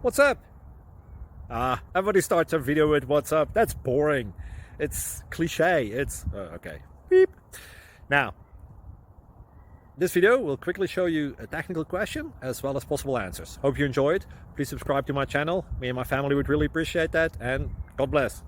What's up? Everybody starts a video with what's up. That's boring. It's cliche. It's okay. Beep. Now, this video will quickly show you a technical question as well as possible answers. Hope you enjoyed. Please subscribe to my channel. Me and my family would really appreciate that, and God bless.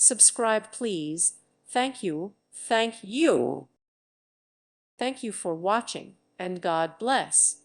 Subscribe, please. Thank you. Thank you. Thank you for watching, and God bless.